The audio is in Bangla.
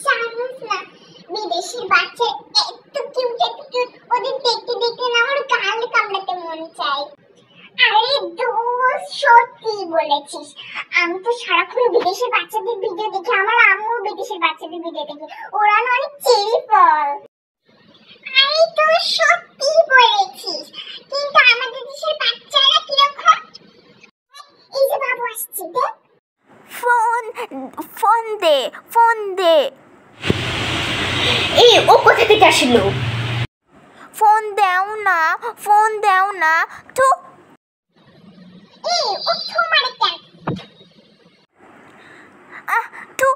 জানিস না বিদেশের বাচ্চা এত কিউট ওদের দেখতে দেখতে না আমার গাল কামড়াতে মন চায়। আরে দোস্ত সত্যি বলেছিস, আমি তো সারাক্ষণ বিদেশের বাচ্চাদের ভিডিও দেখি, আমার আম্মু বিদেশের বাচ্চাদের ভিডিও দেখে, ওরা না অনেক চেরি ফল। আরে তো সত্যি বলেছিস, কিন্তু আমাদের দেশের বাচ্চারা কিরকম? এই যে বাবু আসছে দেখ। ফোন দে। এই ও কোথা থেকে আসলো? ফোন দাও না তো। এই ও তো মারে কেন? তো